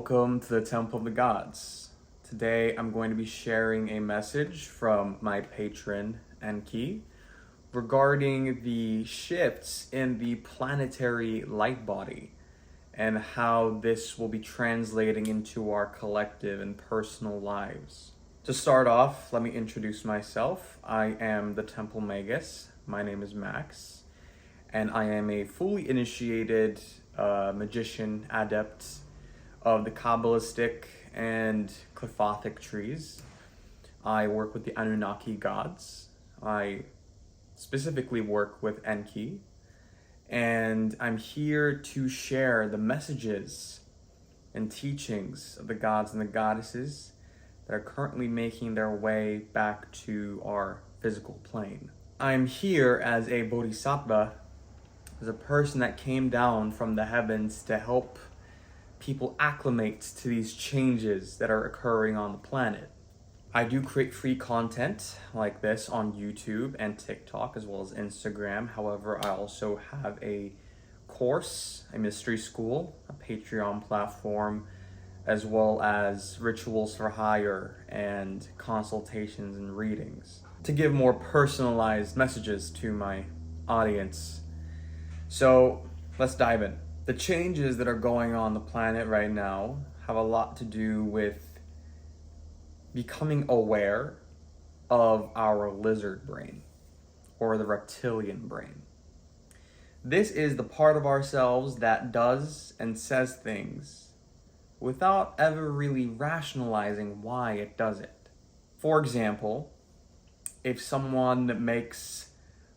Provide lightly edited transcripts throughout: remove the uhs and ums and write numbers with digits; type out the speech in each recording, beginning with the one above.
Welcome to the Temple of the Gods. Today I'm going to be sharing a message from my patron Enki regarding the shifts in the planetary lightbody and how this will be translating into our collective and personal lives. To start off, let me introduce myself. I am the Temple Magus. My name is Max, and I am a fully initiated magician adept of the Kabbalistic and Qliphothic trees. I work with the Anunnaki gods. I specifically work with Enki, and I'm here to share the messages and teachings of the gods and the goddesses that are currently making their way back to our physical plane. I'm here as a bodhisattva, as a person that came down from the heavens to help people acclimate to these changes that are occurring on the planet. I do create free content like this on YouTube and TikTok as well as Instagram. However, I also have a course, a mystery school, a Patreon platform, as well as rituals for hire and consultations and readings to give more personalized messages to my audience. So let's dive in. The changes that are going on the planet right now have a lot to do with becoming aware of our lizard brain or the reptilian brain. This is the part of ourselves that does and says things without ever really rationalizing why it does it. For example, if someone makes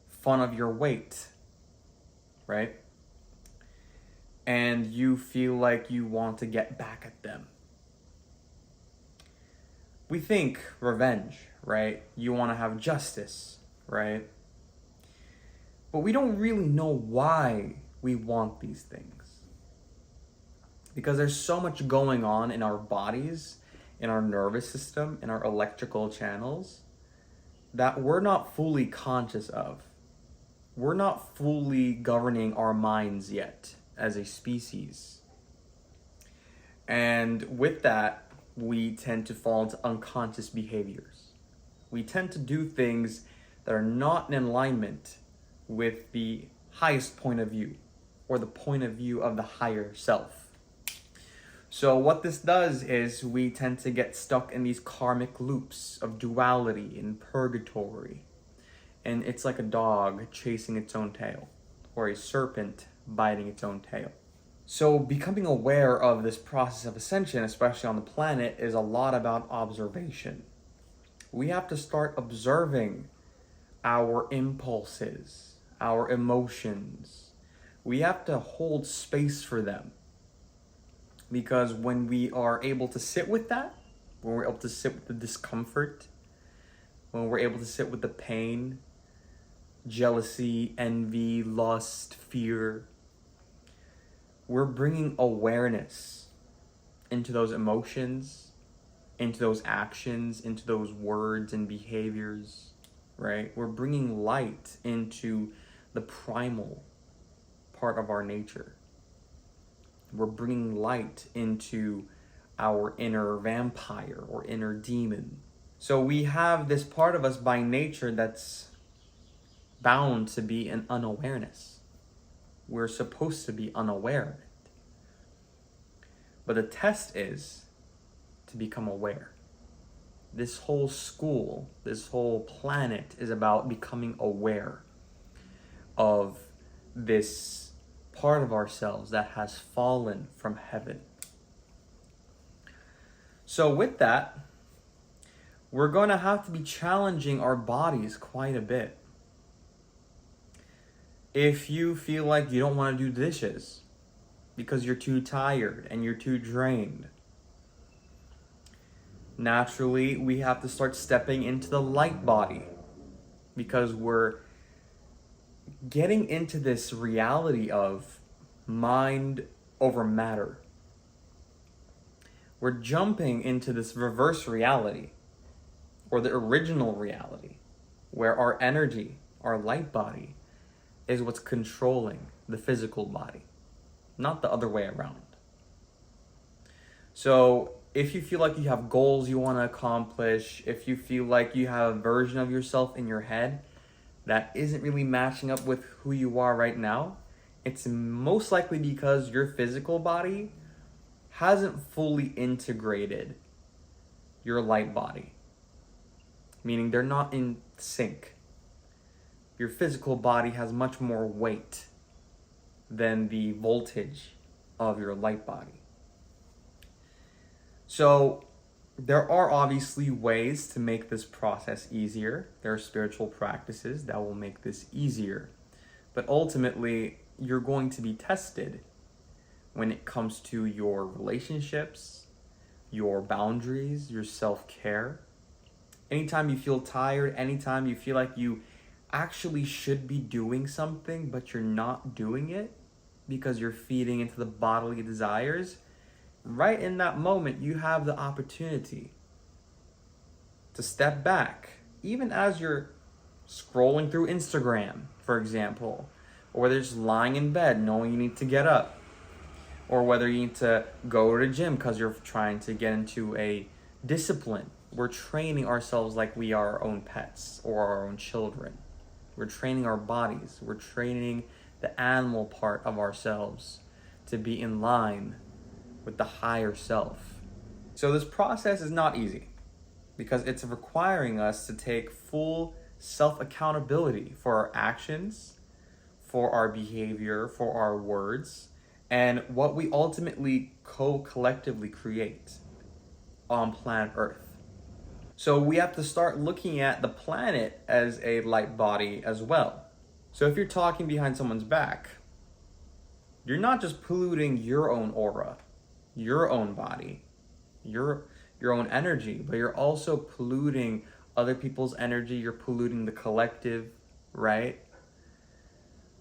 fun of your weight, right? And you feel like you want to get back at them. We think revenge, right? You want to have justice, right? But we don't really know why we want these things. Because there's so much going on in our bodies, in our nervous system, in our electrical channels, that we're not fully conscious of. We're not fully governing our minds yet as a species. And with that, we tend to fall into unconscious behaviors. We tend to do things that are not in alignment with the highest point of view or the point of view of the higher self. So what this does is we tend to get stuck in these karmic loops of duality and purgatory. And it's like a dog chasing its own tail, or a serpent biting its own tail. So becoming aware of this process of ascension, especially on the planet, is a lot about observation. We have to start observing our impulses, our emotions. We have to hold space for them. Because when we are able to sit with that, when we're able to sit with the discomfort, when we're able to sit with the pain, jealousy, envy, lust, fear, we're bringing awareness into those emotions, into those actions, into those words and behaviors, right? We're bringing light into the primal part of our nature. We're bringing light into our inner vampire or inner demon. So we have this part of us by nature that's bound to be an unawareness. We're supposed to be unaware of it. But the test is to become aware. This whole school, this whole planet is about becoming aware of this part of ourselves that has fallen from heaven. So with that, we're going to have to be challenging our bodies quite a bit. If you feel like you don't want to do dishes because you're too tired and you're too drained, naturally we have to start stepping into the light body because we're getting into this reality of mind over matter. We're jumping into this reverse reality or the original reality where our energy, our light body, is what's controlling the physical body, not the other way around. So if you feel like you have goals you want to accomplish, if you feel like you have a version of yourself in your head that isn't really matching up with who you are right now, it's most likely because your physical body hasn't fully integrated your light body, meaning they're not in sync. Your physical body has much more weight than the voltage of your light body. So there are obviously ways to make this process easier. There are spiritual practices that will make this easier. But ultimately, you're going to be tested when it comes to your relationships, your boundaries, your self-care. Anytime you feel tired, anytime you feel like you actually should be doing something, but you're not doing it because you're feeding into the bodily desires, right in that moment, you have the opportunity to step back, even as you're scrolling through Instagram, for example, or whether you're just lying in bed knowing you need to get up, or whether you need to go to the gym because you're trying to get into a discipline. We're training ourselves like we are our own pets or our own children. We're training our bodies. We're training the animal part of ourselves to be in line with the higher self. So this process is not easy because it's requiring us to take full self-accountability for our actions, for our behavior, for our words, and what we ultimately collectively create on planet Earth. So we have to start looking at the planet as a light body as well. So if you're talking behind someone's back, you're not just polluting your own aura, your own body, your own energy, but you're also polluting other people's energy. You're polluting the collective, right?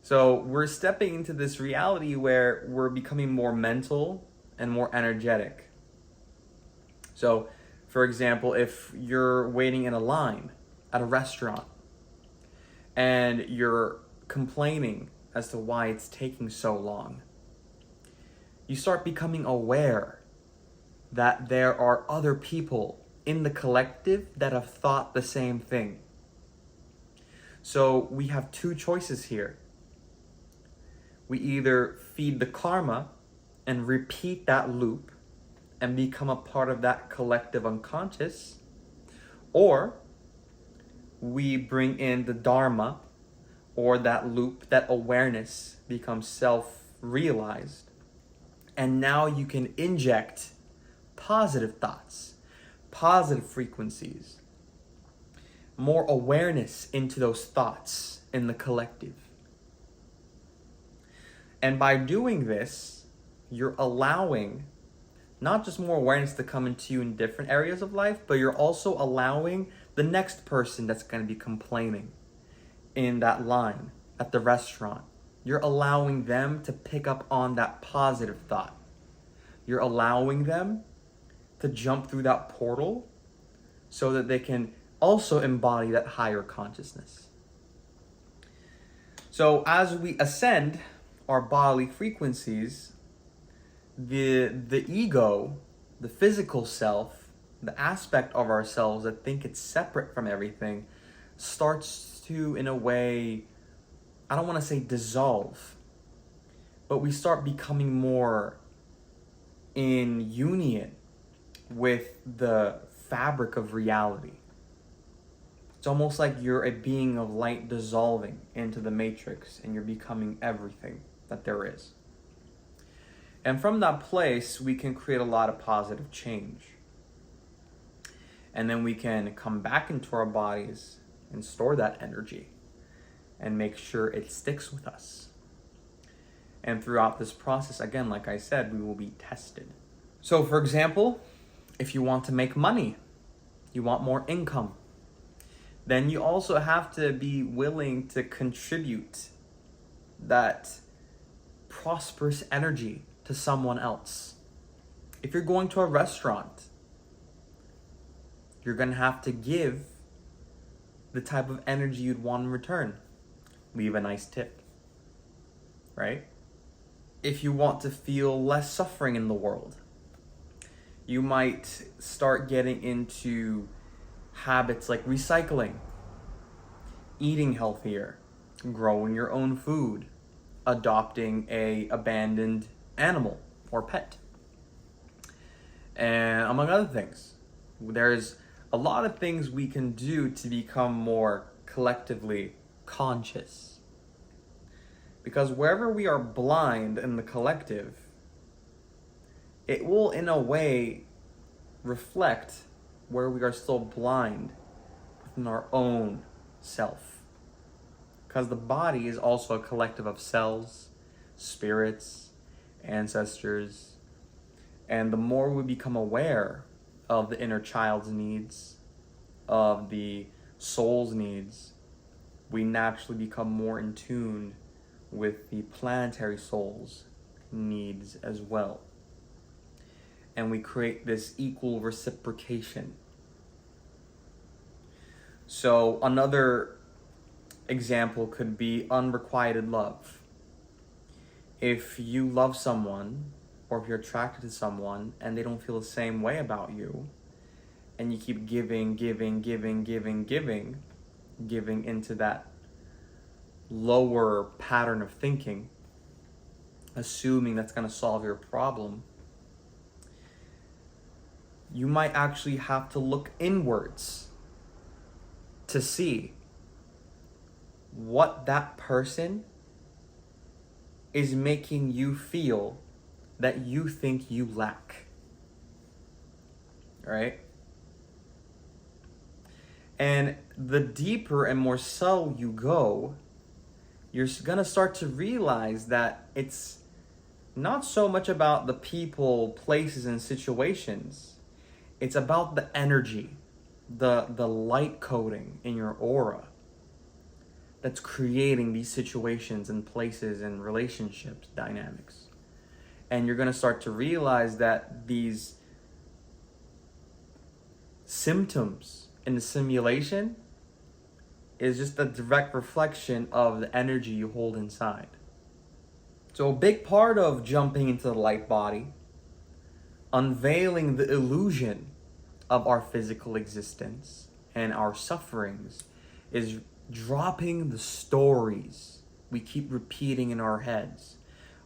So we're stepping into this reality where we're becoming more mental and more energetic. So, for example, if you're waiting in a line at a restaurant and you're complaining as to why it's taking so long, you start becoming aware that there are other people in the collective that have thought the same thing. So we have two choices here. We either feed the karma and repeat that loop and become a part of that collective unconscious, or we bring in the dharma, or that loop, that awareness becomes self-realized. And now you can inject positive thoughts, positive frequencies, more awareness into those thoughts in the collective. And by doing this, you're allowing not just more awareness to come into you in different areas of life, but you're also allowing the next person that's going to be complaining in that line at the restaurant. You're allowing them to pick up on that positive thought. You're allowing them to jump through that portal so that they can also embody that higher consciousness. So as we ascend our bodily frequencies, the ego, the physical self, the aspect of ourselves that think it's separate from everything, starts to, in a way, I don't want to say dissolve, but we start becoming more in union with the fabric of reality. It's almost like you're a being of light dissolving into the matrix and you're becoming everything that there is. And from that place, we can create a lot of positive change. And then we can come back into our bodies and store that energy and make sure it sticks with us. And throughout this process, again, like I said, we will be tested. So for example, if you want to make money, you want more income, then you also have to be willing to contribute that prosperous energy to someone else. If you're going to a restaurant, you're going to have to give the type of energy you'd want in return. Leave a nice tip, right? If you want to feel less suffering in the world, You might start getting into habits like recycling, eating healthier, growing your own food, adopting a abandoned animal or pet, and among other things. There's a lot of things we can do to become more collectively conscious. Because wherever we are blind in the collective, it will in a way reflect where we are still blind within our own self. Because the body is also a collective of cells, spirits, ancestors, and the more we become aware of the inner child's needs, of the soul's needs, we naturally become more in tune with the planetary soul's needs as well. And we create this equal reciprocation. So another example could be unrequited love. If you love someone, or if you're attracted to someone and they don't feel the same way about you, and you keep giving into that lower pattern of thinking, assuming that's going to solve your problem, you might actually have to look inwards to see what that person is making you feel that you think you lack. Right? And the deeper and more subtle you go, you're going to start to realize that it's not so much about the people, places, and situations. It's about the energy, the light coding in your aura that's creating these situations and places and relationships dynamics. And you're going to start to realize that these symptoms in the simulation is just a direct reflection of the energy you hold inside. So a big part of jumping into the light body, unveiling the illusion of our physical existence and our sufferings, is dropping the stories we keep repeating in our heads.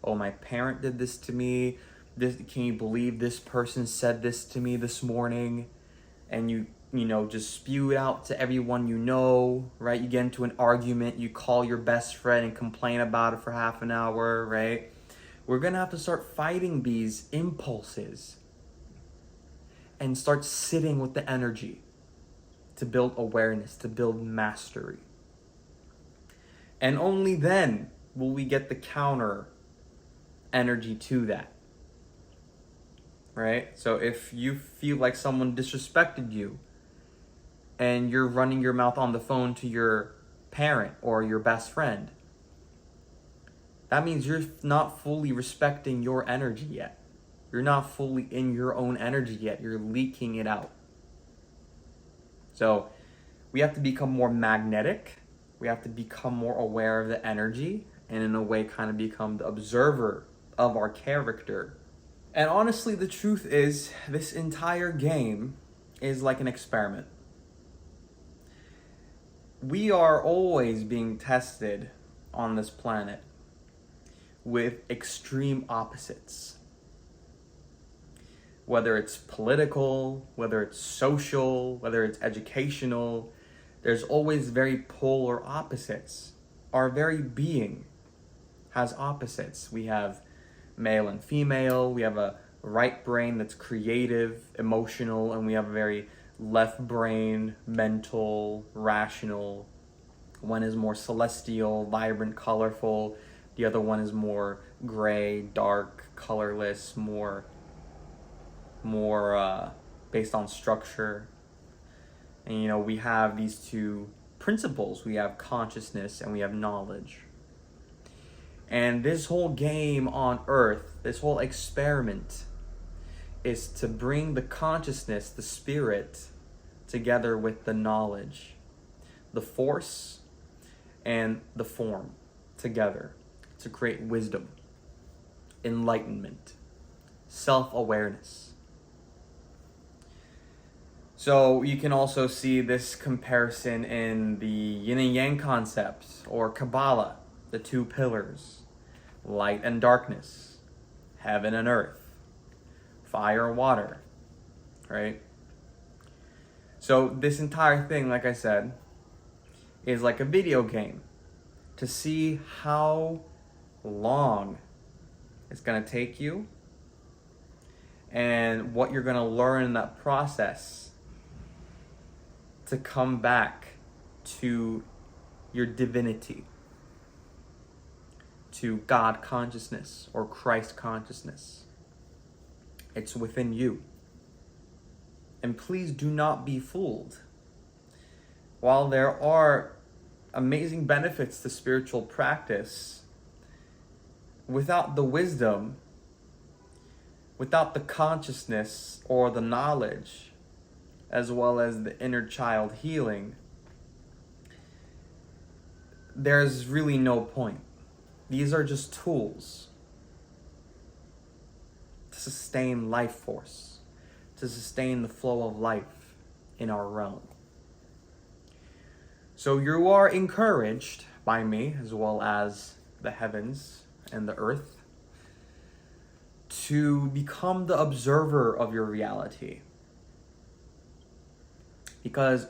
Oh, my parent did this to me. Can you believe this person said this to me this morning? And you just spew it out to everyone you know, right? You get into an argument, you call your best friend and complain about it for half an hour, right? We're going to have to start fighting these impulses and start sitting with the energy to build awareness, to build mastery. And only then will we get the counter energy to that, right? So if you feel like someone disrespected you and you're running your mouth on the phone to your parent or your best friend, that means you're not fully respecting your energy yet. You're not fully in your own energy yet. You're leaking it out. So we have to become more magnetic. We have to become more aware of the energy and in a way kind of become the observer of our character. And honestly, the truth is this entire game is like an experiment. We are always being tested on this planet with extreme opposites. Whether it's political, whether it's social, whether it's educational, there's always very polar opposites. Our very being has opposites. We have male and female, we have a right brain that's creative, emotional, and we have a very left brain, mental, rational. One is more celestial, vibrant, colorful. The other one is more gray, dark, colorless, more based on structure. And we have these two principles. We have consciousness and we have knowledge. And this whole game on Earth, this whole experiment, is to bring the consciousness, the spirit, together with the knowledge, the force and the form together to create wisdom, enlightenment, self-awareness. So you can also see this comparison in the yin and yang concepts, or Kabbalah, the two pillars, light and darkness, heaven and earth, fire and water, right? So this entire thing, like I said, is like a video game to see how long it's going to take you and what you're going to learn in that process to come back to your divinity, to God consciousness or Christ consciousness. It's within you. And please do not be fooled. While there are amazing benefits to spiritual practice, without the wisdom, without the consciousness or the knowledge, as well as the inner child healing, there's really no point. These are just tools to sustain life force, to sustain the flow of life in our realm. So you are encouraged by me, as well as the heavens and the earth, to become the observer of your reality. Because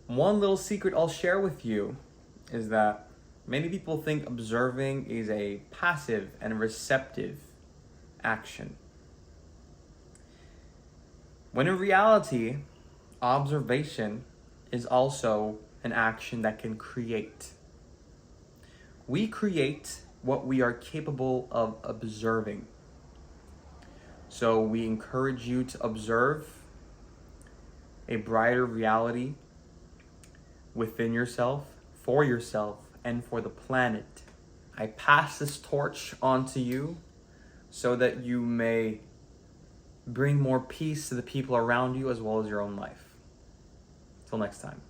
one little secret I'll share with you is that many people think observing is a passive and receptive action, when in reality, observation is also an action that can create. We create what we are capable of observing. So we encourage you to observe a brighter reality within yourself, and for the planet. I pass this torch on to you so that you may bring more peace to the people around you as well as your own life. Till next time.